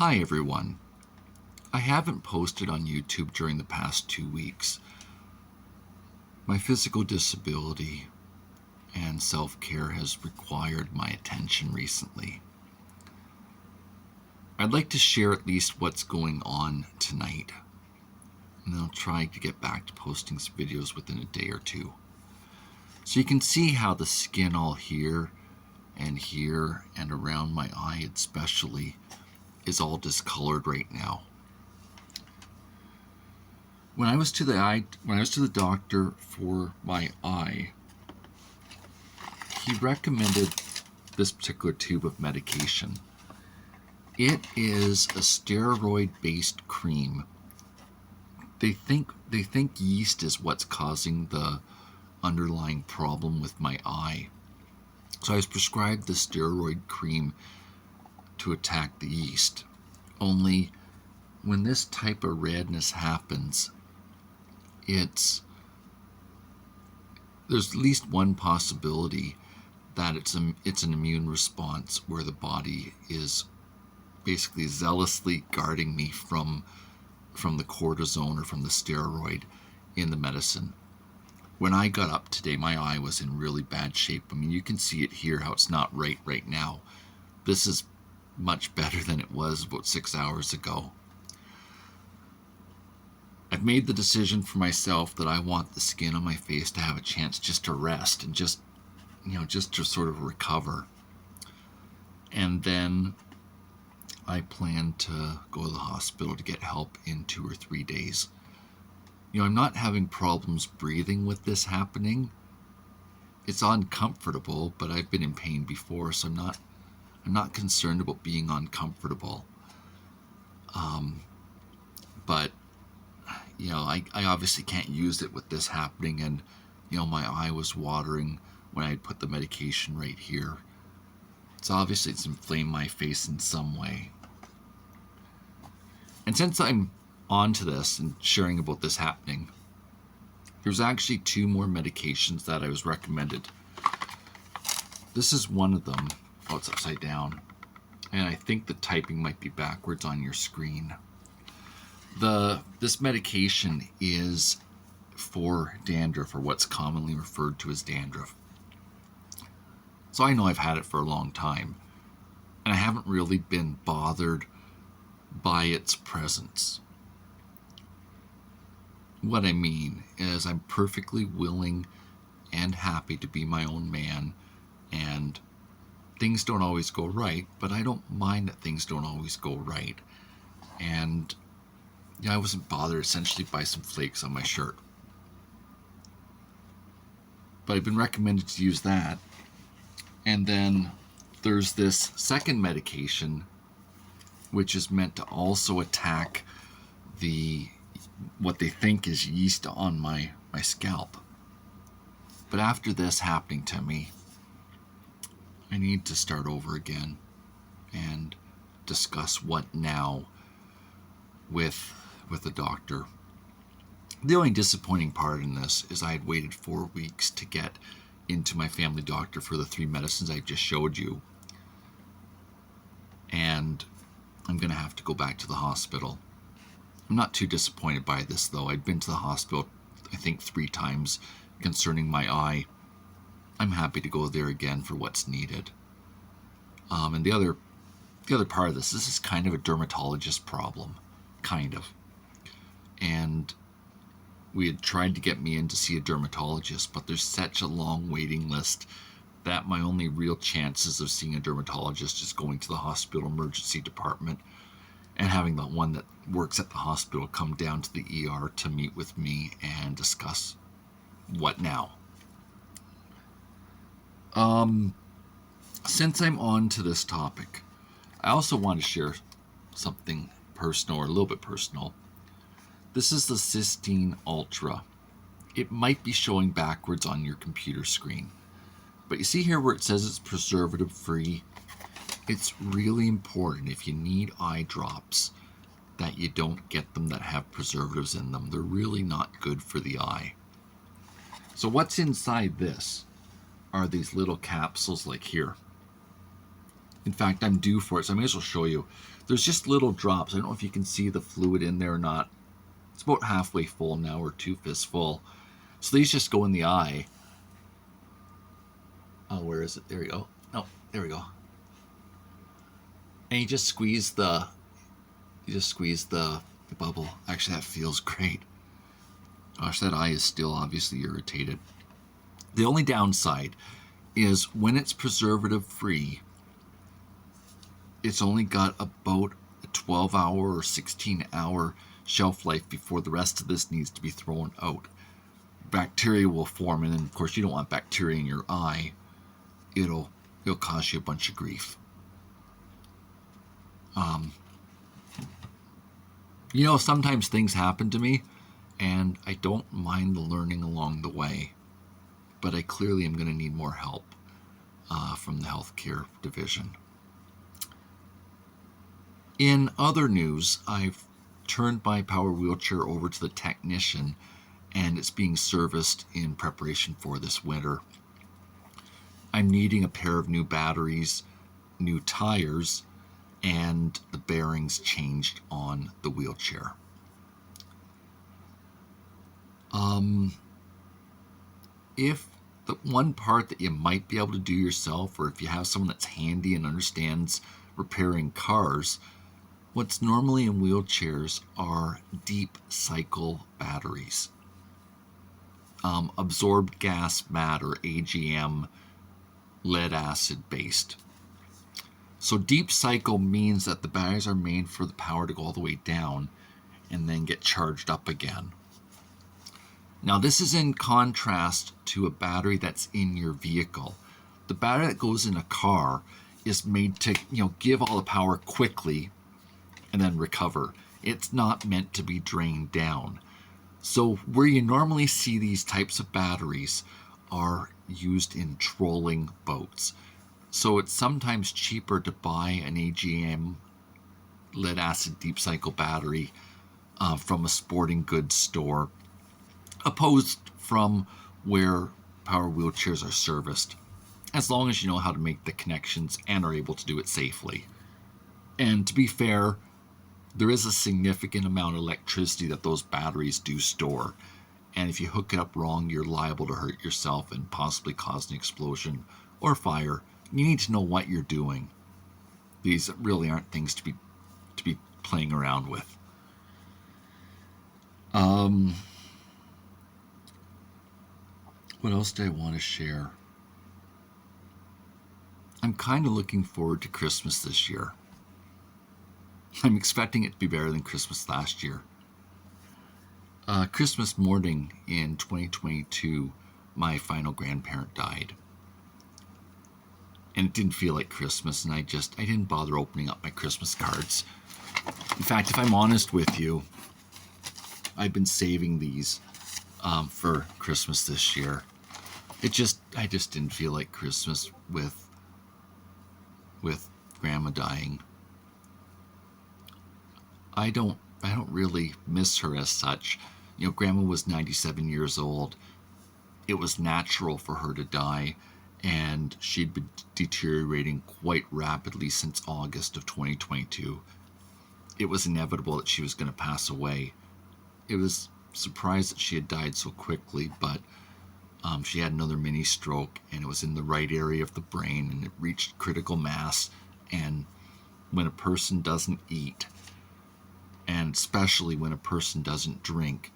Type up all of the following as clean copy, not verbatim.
Hi everyone. I haven't posted on YouTube during the past 2 weeks. My physical disability and self-care has required my attention recently. I'd like to share at least what's going on tonight, and I'll try to get back to posting some videos within a day or two. So you can see how the skin all here and around my eye especially is all discolored right now. When I was to the doctor for my eye, he recommended this particular tube of medication. It is a steroid-based cream. They think yeast is what's causing the underlying problem with my eye. So I was prescribed the steroid cream to attack the yeast. Only when this type of redness happens, there's at least one possibility that it's an immune response where the body is basically zealously guarding me from the cortisone or from the steroid in the medicine. When I got up today, my eye was in really bad shape. I mean, you can see it here, how it's not right now. This is much better than it was about 6 hours ago. I've made the decision for myself that I want the skin on my face to have a chance just to rest and just to sort of recover. And then I plan to go to the hospital to get help in 2 or 3 days. I'm not having problems breathing with this happening. It's uncomfortable, but I've been in pain before, so I'm not concerned about being uncomfortable. But I obviously can't use it with this happening, and my eye was watering when I put the medication right here. So obviously it's inflamed my face in some way. And since I'm onto this and sharing about this happening, there's actually 2 more medications that I was recommended. This is one of them. Oh, it's upside down. And I think the typing might be backwards on your screen. This medication is for dandruff, or what's commonly referred to as dandruff. So I know I've had it for a long time, and I haven't really been bothered by its presence. What I mean is I'm perfectly willing and happy to be my own man, and things don't always go right, but I don't mind that things don't always go right. And I wasn't bothered essentially by some flakes on my shirt. But I've been recommended to use that. And then there's this second medication, which is meant to also attack what they think is yeast on my scalp. But after this happening to me, I need to start over again and discuss what now with the doctor. The only disappointing part in this is I had waited 4 weeks to get into my family doctor for the 3 medicines I just showed you. And I'm going to have to go back to the hospital. I'm not too disappointed by this, though. I'd been to the hospital, I think, 3 times concerning my eye. I'm happy to go there again for what's needed. And the other part of this is kind of a dermatologist problem. Kind of. And we had tried to get me in to see a dermatologist, but there's such a long waiting list that my only real chances of seeing a dermatologist is going to the hospital emergency department and having the one that works at the hospital come down to the ER to meet with me and discuss what now. Since I'm on to this topic, I also want to share something personal, or a little bit personal. This is the Cysteine Ultra. It might be showing backwards on your computer screen, but you see here where it says it's preservative free. It's really important, if you need eye drops, that you don't get them that have preservatives in them. They're really not good for the eye. So what's inside this are these little capsules like here. In fact, I'm due for it, so I may as well show you. There's just little drops. I don't know if you can see the fluid in there or not. It's about halfway full now, or 2 fists full. So these just go in the eye. Oh, where is it? There we go. No, there we go. And you just squeeze the bubble. Actually, that feels great. Gosh, that eye is still obviously irritated. The only downside is when it's preservative free, it's only got about a 12-hour or 16-hour shelf life before the rest of this needs to be thrown out. Bacteria will form, and then of course you don't want bacteria in your eye. It'll cause you a bunch of grief. Sometimes things happen to me, and I don't mind the learning along the way, but I clearly am going to need more help from the healthcare division. In other news, I've turned my power wheelchair over to the technician, and it's being serviced in preparation for this winter. I'm needing a pair of new batteries, new tires, and the bearings changed on the wheelchair. If the one part that you might be able to do yourself, or if you have someone that's handy and understands repairing cars, what's normally in wheelchairs are deep cycle batteries. Absorbed gas matter, AGM, lead acid based. So deep cycle means that the batteries are made for the power to go all the way down and then get charged up again. Now this is in contrast to a battery that's in your vehicle. The battery that goes in a car is made to, give all the power quickly and then recover. It's not meant to be drained down. So where you normally see these types of batteries are used in trolling boats. So it's sometimes cheaper to buy an AGM lead acid deep cycle battery from a sporting goods store, opposed from where power wheelchairs are serviced, as long as you know how to make the connections and are able to do it safely. And to be fair, there is a significant amount of electricity that those batteries do store, and if you hook it up wrong, you're liable to hurt yourself and possibly cause an explosion or fire. You need to know what you're doing. These really aren't things to be playing around with. What else do I want to share? I'm kind of looking forward to Christmas this year. I'm expecting it to be better than Christmas last year. Christmas morning in 2022, my final grandparent died. And it didn't feel like Christmas, and I didn't bother opening up my Christmas cards. In fact, if I'm honest with you, I've been saving these for Christmas this year. I just didn't feel like Christmas with Grandma dying. I don't really miss her as such. Grandma was 97 years old. It was natural for her to die, and she'd been deteriorating quite rapidly since August of 2022. It was inevitable that she was going to pass away. It was surprised that she had died so quickly, but she had another mini stroke, and it was in the right area of the brain, and it reached critical mass. And when a person doesn't eat, and especially when a person doesn't drink,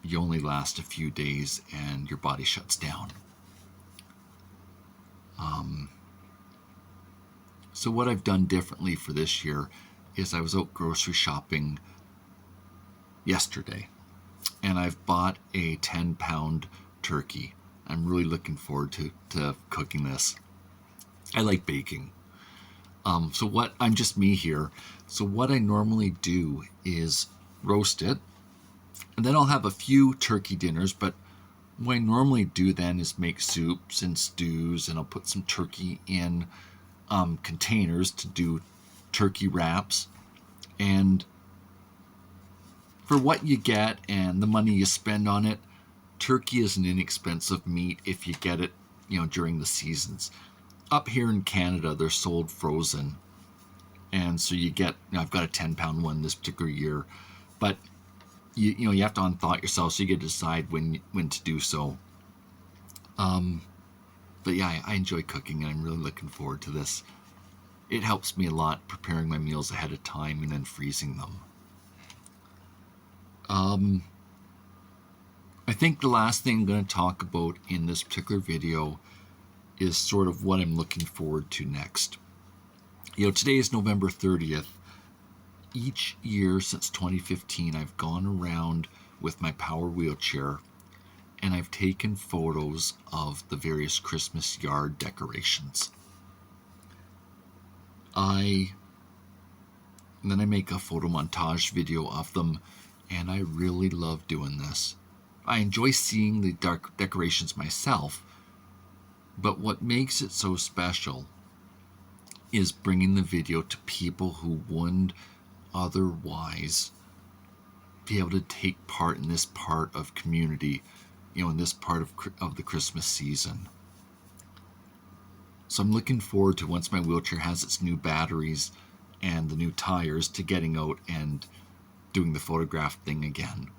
you only last a few days and your body shuts down. So what I've done differently for this year is I was out grocery shopping yesterday, and I've bought a 10-pound turkey. I'm really looking forward to cooking this. I like baking. I'm just me here. So what I normally do is roast it, and then I'll have a few turkey dinners, but what I normally do then is make soups and stews, and I'll put some turkey in containers to do turkey wraps. And for what you get and the money you spend on it, turkey is an inexpensive meat if you get it, during the seasons. up here in Canada, they're sold frozen. And so you get, I've got a 10-pound one this particular year, but you have to unthaw it yourself, so you get to decide when to do so. But yeah, I enjoy cooking, and I'm really looking forward to this. It helps me a lot preparing my meals ahead of time and then freezing them. I think the last thing I'm going to talk about in this particular video is sort of what I'm looking forward to next. Today is November 30th. Each year since 2015, I've gone around with my power wheelchair and I've taken photos of the various Christmas yard decorations. Then I make a photo montage video of them, and I really love doing this. I enjoy seeing the decorations myself, but what makes it so special is bringing the video to people who wouldn't otherwise be able to take part in this part of community, in this part of the Christmas season. So I'm looking forward to, once my wheelchair has its new batteries and the new tires, to getting out and doing the photograph thing again.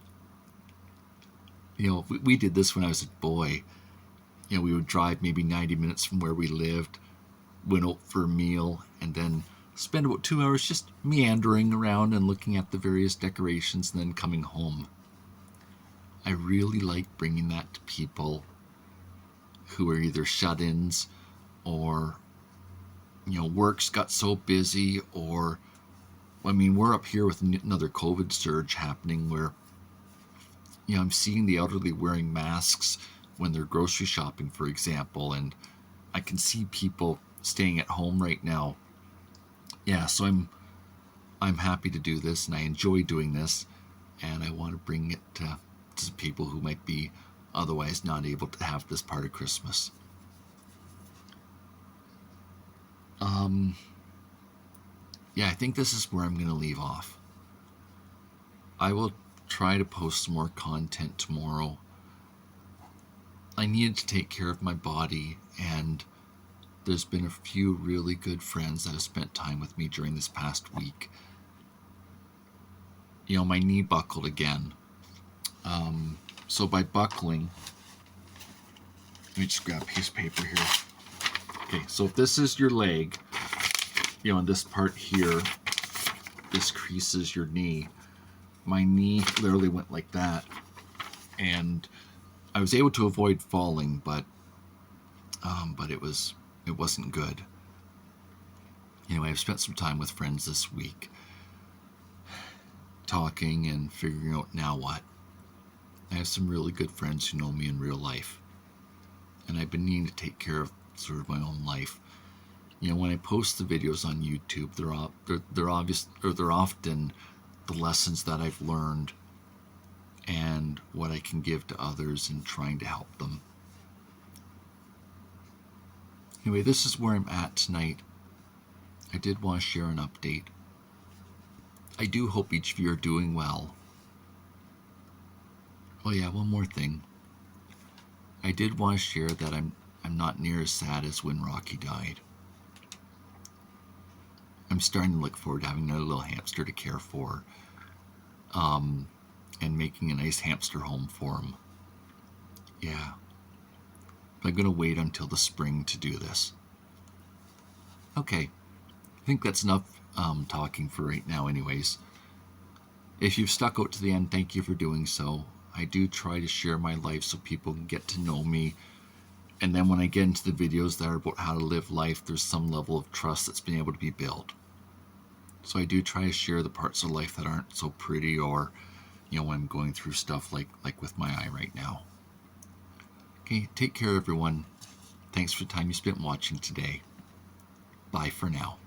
We did this when I was a boy. We would drive maybe 90 minutes from where we lived, went out for a meal, and then spend about 2 hours just meandering around and looking at the various decorations and then coming home. I really like bringing that to people who are either shut-ins or, work's got so busy, or, we're up here with another COVID surge happening where, I'm seeing the elderly wearing masks when they're grocery shopping, for example, and I can see people staying at home right now. Yeah, so I'm happy to do this, and I enjoy doing this, and I want to bring it to people who might be otherwise not able to have this part of Christmas. I think this is where I'm going to leave off. I will try to post some more content tomorrow. I needed to take care of my body, and there's been a few really good friends that have spent time with me during this past week. My knee buckled again. So by buckling, let me just grab a piece of paper here. Okay, so if this is your leg, and this part here, this creases your knee. My knee literally went like that, and I was able to avoid falling, but it wasn't good. I've spent some time with friends this week, talking and figuring out now what. I have some really good friends who know me in real life, and I've been needing to take care of sort of my own life. When I post the videos on YouTube, they're often the lessons that I've learned and what I can give to others in trying to help them. Anyway, this is where I'm at tonight. I did want to share an update. I do hope each of you are doing well. Oh yeah, one more thing. I did want to share that I'm not near as sad as when Rocky died. I'm starting to look forward to having another little hamster to care for, and making a nice hamster home for him. Yeah. But I'm going to wait until the spring to do this. Okay. I think that's enough talking for right now anyways. If you've stuck out to the end, thank you for doing so. I do try to share my life so people can get to know me. And then when I get into the videos that are about how to live life, there's some level of trust that's been able to be built. So I do try to share the parts of life that aren't so pretty, or, when I'm going through stuff like with my eye right now. Okay, take care everyone. Thanks for the time you spent watching today. Bye for now.